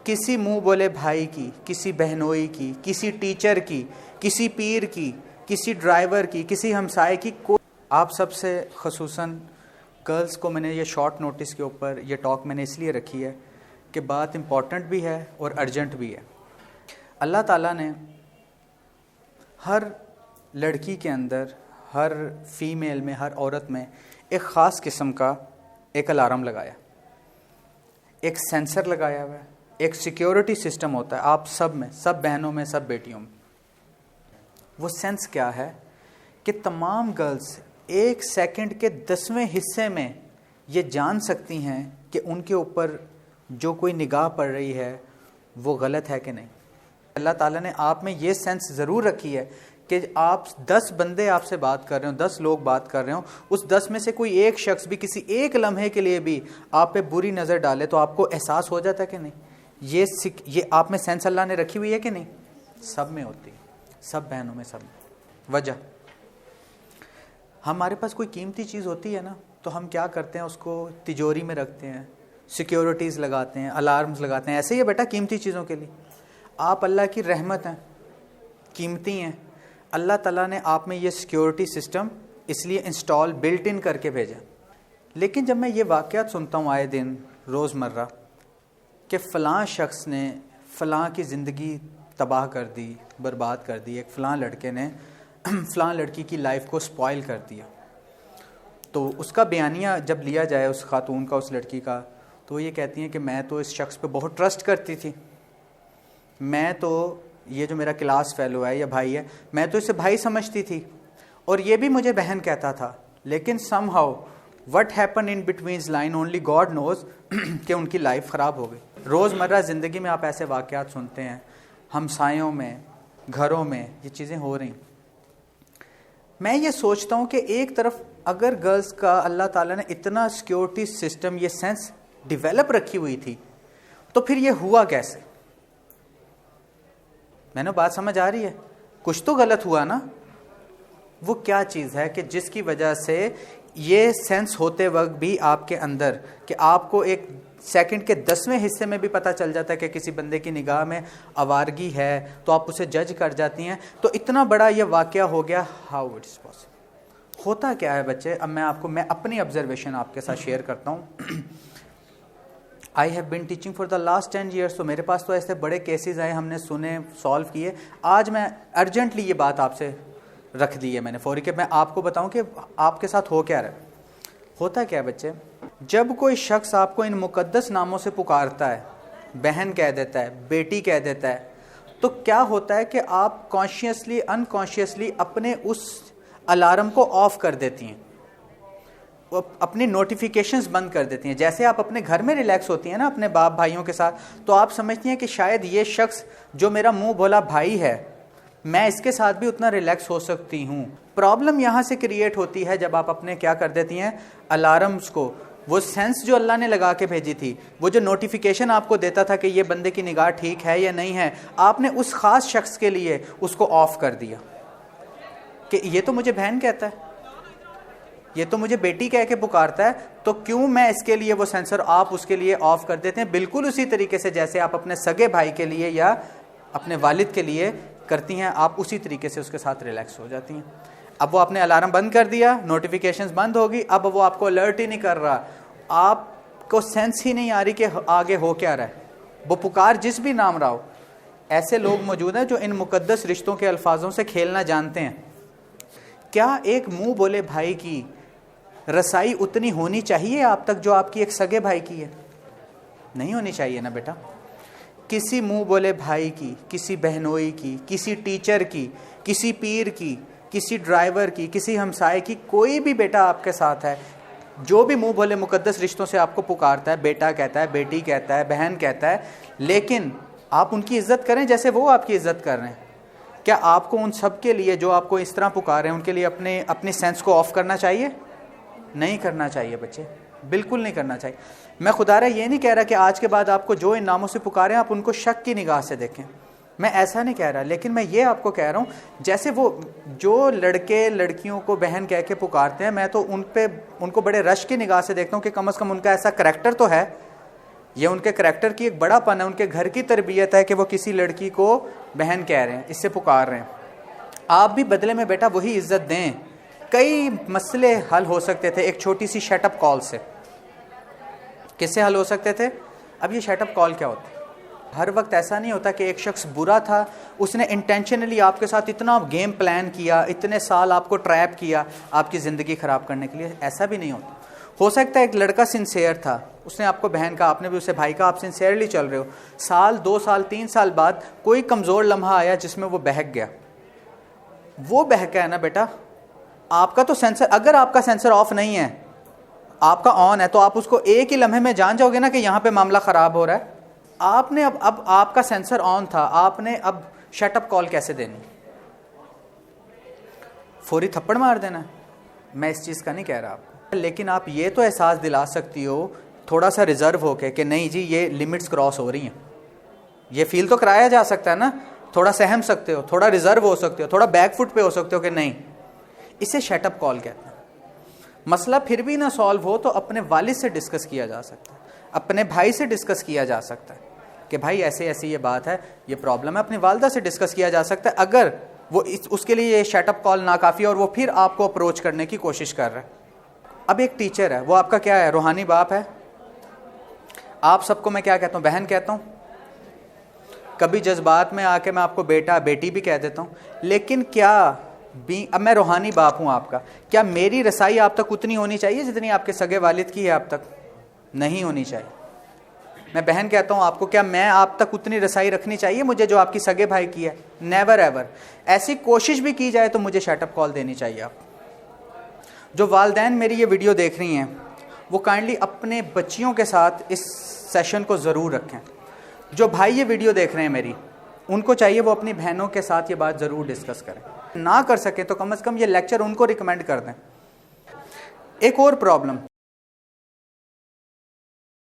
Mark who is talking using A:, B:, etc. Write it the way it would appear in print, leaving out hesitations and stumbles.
A: کسی منہ بولے بھائی کی، کسی بہنوئی کی، کسی ٹیچر کی، کسی پیر کی، کسی ڈرائیور کی، کسی ہمسائے کی، آپ سب سے خصوصاً گرلز کو میں نے یہ شارٹ نوٹس کے اوپر یہ ٹاک میں نے اس لیے رکھی ہے کہ بات امپورٹنٹ بھی ہے اور ارجنٹ بھی ہے۔ اللہ تعالیٰ نے ہر لڑکی کے اندر، ہر فیمیل میں، ہر عورت میں ایک خاص قسم کا ایک الارم لگایا، ایک سینسر لگایا ہوا ہے، ایک سیکیورٹی سسٹم ہوتا ہے آپ سب میں، سب بہنوں میں، سب بیٹیوں میں۔ وہ سینس کیا ہے کہ تمام گرلز ایک سیکنڈ کے 10ویں حصے میں یہ جان سکتی ہیں کہ ان کے اوپر جو کوئی نگاہ پڑ رہی ہے وہ غلط ہے کہ نہیں۔ اللہ تعالیٰ نے آپ میں یہ سینس ضرور رکھی ہے کہ آپ 10 بندے آپ سے بات کر رہے ہوں، 10 لوگ بات کر رہے ہوں، اس 10 میں سے کوئی ایک شخص بھی کسی ایک لمحے کے لیے بھی آپ پہ بری نظر ڈالے تو آپ کو احساس ہو جاتا ہے کہ نہیں۔ یہ آپ میں سینس اللہ نے رکھی ہوئی ہے کہ نہیں؟ سب میں ہوتی ہے، سب بہنوں میں، سب میں۔ وجہ ہمارے پاس کوئی قیمتی چیز ہوتی ہے نا تو ہم کیا کرتے ہیں، اس کو تجوری میں رکھتے ہیں، سیکیورٹیز لگاتے ہیں، الارمز لگاتے ہیں۔ ایسے ہی ہے بیٹا قیمتی چیزوں کے لیے، آپ اللہ کی رحمت ہیں، قیمتی ہیں، اللہ تعالیٰ نے آپ میں یہ سیکیورٹی سسٹم اس لیے انسٹال بلٹ ان کر کے بھیجا۔ لیکن جب میں یہ واقعات سنتا ہوں آئے دن روزمرہ کہ فلاں شخص نے فلاں کی زندگی تباہ کر دی، برباد کر دی، ایک فلاں لڑکے نے فلاں لڑکی کی لائف کو سپوائل کر دیا، تو اس کا بیانیہ جب لیا جائے اس خاتون کا، اس لڑکی کا، تو یہ کہتی ہیں کہ میں تو اس شخص پہ بہت ٹرسٹ کرتی تھی، میں تو یہ جو میرا کلاس فیلو ہے یا بھائی ہے، میں تو اسے بھائی سمجھتی تھی اور یہ بھی مجھے بہن کہتا تھا، لیکن somehow what happen in betweens line only God knows کہ ان کی لائف خراب ہو گئی۔ روزمرہ زندگی میں آپ ایسے واقعات سنتے ہیں، ہمسایوں میں، گھروں میں یہ چیزیں ہو رہی۔ میں یہ سوچتا ہوں کہ ایک طرف اگر گرلز کا اللہ تعالیٰ نے اتنا سیکیورٹی سسٹم، یہ سینس ڈیولپ رکھی ہوئی تھی، تو پھر یہ ہوا کیسے؟ میں نے بات سمجھ آ رہی ہے؟ کچھ تو غلط ہوا نا۔ وہ کیا چیز ہے کہ جس کی وجہ سے یہ سینس ہوتے وقت بھی آپ کے اندر، کہ آپ کو ایک سیکنڈ کے 10ویں حصے میں بھی پتہ چل جاتا ہے کہ کسی بندے کی نگاہ میں آوارگی ہے تو آپ اسے جج کر جاتی ہیں، تو اتنا بڑا یہ واقعہ ہو گیا۔ How it is possible? ہوتا کیا ہے بچے؟ اب میں اپنی آبزرویشن آپ کے ساتھ شیئر کرتا ہوں۔ I have been teaching for the last 10 years، تو میرے پاس تو ایسے بڑے کیسز آئے، ہم نے سنے، سالو کیے۔ آج میں ارجنٹلی یہ بات آپ سے رکھ دی ہے میں نے فوری، کہ میں آپ کو بتاؤں کہ آپ کے ساتھ ہو کیا رہا ہے۔ ہوتا کیا ہے بچے؟ جب کوئی شخص آپ کو ان مقدس ناموں سے پکارتا ہے، بہن کہہ دیتا ہے، بیٹی کہہ دیتا ہے، تو کیا ہوتا ہے کہ آپ کانشیسلی انکانشیسلی اپنے اس الارم کو آف کر دیتی ہیں، اپنی نوٹیفیکیشنز بند کر دیتی ہیں۔ جیسے آپ اپنے گھر میں ریلیکس ہوتی ہیں نا اپنے باپ بھائیوں کے ساتھ، تو آپ سمجھتی ہیں کہ شاید یہ شخص جو میرا منہ بولا بھائی ہے، میں اس کے ساتھ بھی اتنا ریلیکس ہو سکتی ہوں۔ پرابلم یہاں سے کریٹ ہوتی ہے جب آپ اپنے کیا کر دیتی ہیں، الارمز کو، وہ سینس جو اللہ نے لگا کے بھیجی تھی، وہ جو نوٹیفیکیشن آپ کو دیتا تھا کہ یہ بندے کی نگاہ ٹھیک ہے یا نہیں ہے، آپ نے اس خاص شخص کے لیے اس کو آف کر دیا کہ یہ تو مجھے بہن کہتا ہے، یہ تو مجھے بیٹی کہہ کے پکارتا ہے، تو کیوں میں اس کے لیے وہ سینسر آپ اس کے لیے آف کر دیتے ہیں۔ بالکل اسی طریقے سے جیسے آپ اپنے سگے بھائی کے لیے یا اپنے والد کے لیے کرتی ہیں، آپ اسی طریقے سے اس کے ساتھ ریلیکس ہو جاتی ہیں۔ اب وہ آپ نے الارم بند کر دیا، نوٹیفیکیشنز بند ہوگی، اب وہ آپ کو الرٹ ہی نہیں کر رہا، آپ کو سینس ہی نہیں آ رہی کہ آگے ہو کیا رہا ہے، وہ پکار جس بھی نام رہا ہو۔ ایسے لوگ موجود ہیں جو ان مقدس رشتوں کے الفاظوں سے کھیلنا جانتے ہیں۔ کیا ایک منہ بولے بھائی کی رسائی اتنی ہونی چاہیے آپ تک جو آپ کی ایک سگے بھائی کی ہے؟ نہیں ہونی چاہیے نا بیٹا۔ کسی منہ بولے بھائی کی، کسی بہنوئی کی، کسی ٹیچر کی، کسی پیر کی، کسی ڈرائیور کی، کسی ہمسائے کی، کوئی بھی بیٹا آپ کے ساتھ ہے جو بھی منہ بولے مقدس رشتوں سے آپ کو پکارتا ہے، بیٹا کہتا ہے، بیٹی کہتا ہے، بہن کہتا ہے، لیکن آپ ان کی عزت کریں جیسے وہ آپ کی عزت کر رہے ہیں۔ کیا آپ کو ان سب کے لیے جو آپ کو اس طرح پکار رہے ہیں ان کے لیے اپنی سینس کو آف کرنا چاہیے؟ نہیں کرنا چاہیے بچے، بالکل نہیں کرنا چاہیے۔ میں خدا رہا یہ نہیں کہہ رہا کہ آج کے بعد آپ کو جو ان ناموں سے پکارے آپ ان کو شک کی نگاہ سے دیکھیں، میں ایسا نہیں کہہ رہا، لیکن میں یہ آپ کو کہہ رہا ہوں جیسے وہ جو لڑکے لڑکیوں کو بہن کہہ کے پکارتے ہیں، میں تو ان کو بڑے رش کی نگاہ سے دیکھتا ہوں کہ کم از کم ان کا ایسا کریکٹر تو ہے یہ ان کے کریکٹر کی ایک بڑا پن ہے, ان کے گھر کی تربیت ہے کہ وہ کسی لڑکی کو بہن کہہ رہے ہیں, اس سے پکار رہے ہیں. آپ بھی بدلے میں بیٹا وہی عزت دیں. کئی مسئلے حل ہو سکتے تھے ایک چھوٹی سی شٹ اپ کال سے. کس سے حل ہو سکتے تھے؟ اب یہ شٹ اپ کال کیا ہوتا ہے؟ ہر وقت ایسا نہیں ہوتا کہ ایک شخص برا تھا, اس نے انٹینشنلی آپ کے ساتھ اتنا گیم پلان کیا, اتنے سال آپ کو ٹریپ کیا آپ کی زندگی خراب کرنے کے لیے. ایسا بھی نہیں ہوتا. ہو سکتا ہے ایک لڑکا سنسیئر تھا, اس نے آپ کو بہن کہا, آپ نے بھی اسے بھائی کہا, آپ سنسیئرلی چل رہے ہو, سال 2 سال 3 سال بعد کوئی کمزور لمحہ آیا جس میں وہ بہک گیا. وہ بہکا ہے نا بیٹا, آپ کا تو سینسر, اگر آپ کا سینسر آف نہیں ہے, آپ کا آن ہے, تو آپ اس کو ایک ہی لمحے میں جان جاؤ گے نا کہ یہاں پہ معاملہ خراب ہو رہا ہے. آپ نے اب آپ کا سینسر آن تھا, آپ نے اب شٹ اپ کال کیسے دینی؟ فوری تھپڑ مار دینا؟ میں اس چیز کا نہیں کہہ رہا آپ کو, لیکن آپ یہ تو احساس دلا سکتی ہو تھوڑا سا ریزرو ہو کے کہ نہیں جی یہ لمٹس کراس ہو رہی ہیں. یہ فیل تو کرایا جا سکتا ہے نا, تھوڑا سہم سکتے ہو, تھوڑا ریزرو ہو سکتے ہو, تھوڑا بیک فٹ پہ ہو سکتے ہو کہ نہیں. اسے شٹ اپ کال کہتے ہیں. مسئلہ پھر بھی نہ سالو ہو تو اپنے والد سے ڈسکس کیا جا سکتا ہے, اپنے بھائی سے ڈسکس کیا جا سکتا ہے کہ بھائی ایسے ایسی یہ بات ہے, یہ پرابلم ہے. اپنی والدہ سے ڈسکس کیا جا سکتا ہے اگر وہ اس کے لیے یہ شٹ اپ کال ناکافی ہے اور وہ پھر آپ کو اپروچ کرنے کی کوشش کر رہا ہے. اب ایک ٹیچر ہے, وہ آپ کا کیا ہے؟ روحانی باپ ہے. آپ سب کو میں کیا کہتا ہوں؟ بہن کہتا ہوں. کبھی جذبات میں آ کے میں آپ کو بیٹا بیٹی بھی کہہ دیتا ہوں. لیکن کیا اب میں روحانی باپ ہوں آپ کا, کیا میری رسائی آپ تک اتنی ہونی چاہیے جتنی آپ کے سگے والد کی ہے آپ تک؟ نہیں ہونی چاہیے. میں بہن کہتا ہوں آپ کو, کیا میں آپ تک اتنی رسائی رکھنی چاہیے مجھے جو آپ کی سگے بھائی کی ہے؟ Never ever. ایسی کوشش بھی کی جائے تو مجھے شٹ اپ کال دینی چاہیے. آپ جو والدین میری یہ ویڈیو دیکھ رہی ہیں وہ کائنڈلی اپنے بچیوں کے ساتھ اس سیشن کو ضرور رکھیں. جو بھائی یہ ویڈیو دیکھ رہے ہیں میری, ان کو چاہیے وہ اپنی بہنوں کے ساتھ یہ بات ضرور ڈسکس کریں. نہ کر سکے تو کم از کم یہ لیکچر ان کو ریکمینڈ کر دیں. ایک اور پرابلم